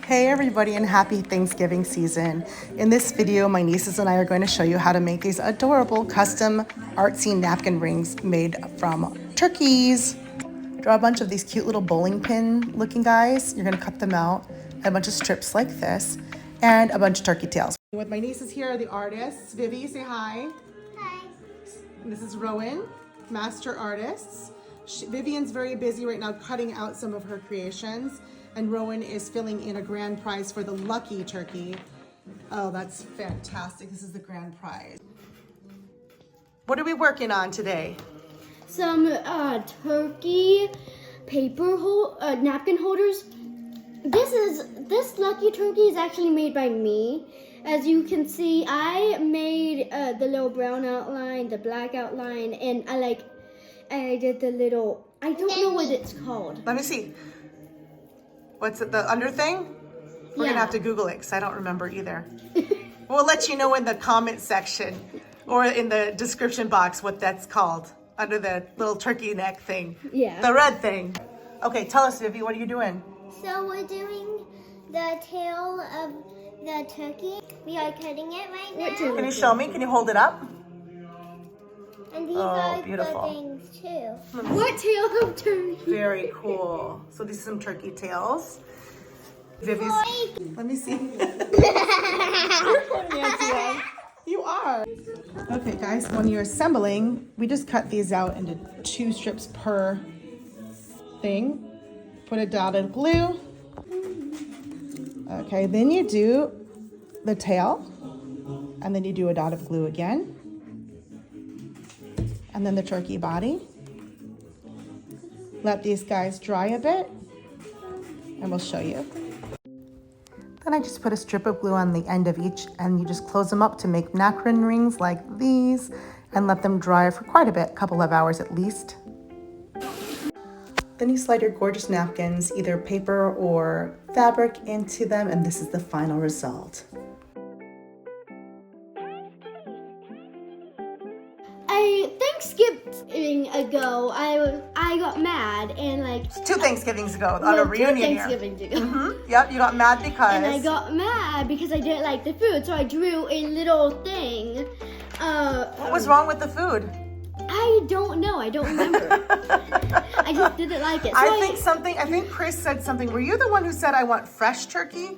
Hey everybody, and happy Thanksgiving season. In this video, my nieces and I are going to show you how to make these adorable custom artsy napkin rings made from turkeys. Draw a bunch of these cute little bowling pin looking guys. You're gonna cut them out, a bunch of strips like this, and a bunch of turkey tails. With my nieces here are the artists. Vivi, say hi. Hi. This is Rowan, master artists. Vivian's very busy right now cutting out some of her creations, and Rowan is filling in a grand prize for the lucky turkey. Oh, that's fantastic. This is the grand prize. What are we working on today? Some turkey napkin holders. This lucky turkey is actually made by me. As you can see, I made the little brown outline, the black outline, and I did the little, I don't know what it's called. Let me see. What's it, the under thing? We're gonna have to Google it because I don't remember either. We'll let you know in the comment section or in the description box what that's called under the little turkey neck thing. Yeah. The red thing. Okay, tell us, Vivi, what are you doing? So we're doing the tail of the turkey. We are cutting it right now. Can you show me? Can you hold it up? And these Oh, are beautiful. the things too. What tail of turkey? Very cool. So these are some turkey tails. Vivi's. Let me see. You are. Okay, guys, when you're assembling, we just cut these out into 2 strips per thing. Put a dot of glue. Okay, then you do the tail, and then you do a dot of glue again. And then the turkey body. Let these guys dry a bit, and we'll show you. Then I just put a strip of glue on the end of each, and you just close them up to make napkin rings like these, and let them dry for quite a bit, a couple of hours at least. Then you slide your gorgeous napkins, either paper or fabric, into them, and this is the final result. Thanksgiving ago, I got mad and 2 Thanksgivings ago on a reunion here. Thanksgiving ago. Yep, you got mad because. And I got mad because I didn't like the food, so I drew a little thing. What was wrong with the food? I don't know. I don't remember. I just didn't like it. So I think Chris said something. Were you the one who said I want fresh turkey?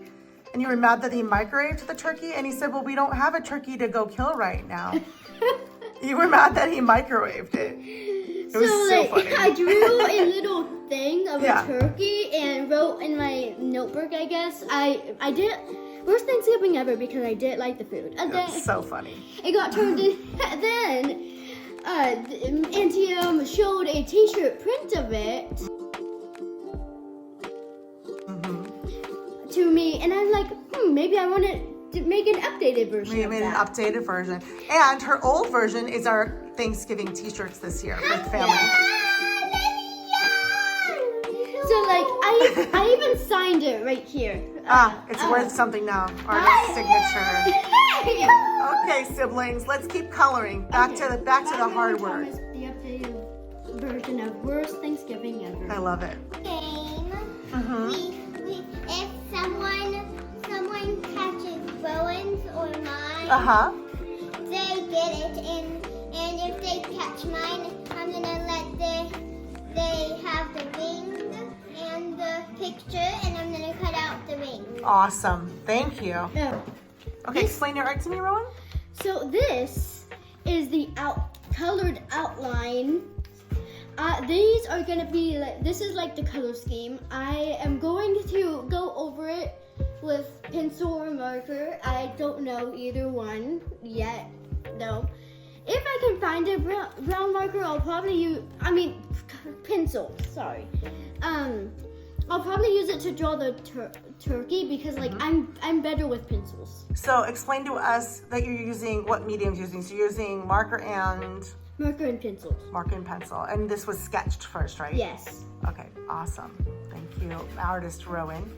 And you were mad that he microwaved the turkey? And he said, well, we don't have a turkey to go kill right now. You were mad that he microwaved it. It was so funny. I drew a little thing of a turkey and wrote in my notebook, I guess. I did worst Thanksgiving ever because I didn't like the food. And then was so funny. It got turned in. Then Auntie showed a t-shirt print of it to me, and I'm like, maybe I want to make an updated version. We made an updated version, and her old version is our Thanksgiving t-shirts this year for the family. So I even signed it right here. It's worth something now. Artist signature. Okay, siblings, let's keep coloring. Back to the hard work. The updated version of worst Thanksgiving ever. I love it. Game. If someone catches Rowan's or mine, they get it, and if they catch mine, I'm gonna let they have the ring and the picture, and I'm gonna cut out the ring. Awesome, thank you. No. Okay, explain your art to me, Rowan. So this is the colored outline. These are gonna be this is the color scheme. I am going to go over it with pencil or marker. I don't know either one yet, though. If I can find a brown marker, I'll probably use, pencil, sorry. I'll probably use it to draw the turkey because I'm better with pencils. So explain to us that you're using, what mediums you're using. So you're using marker and pencils. Marker and pencil. And this was sketched first, right? Yes. Okay, awesome. Thank you, artist Rowan.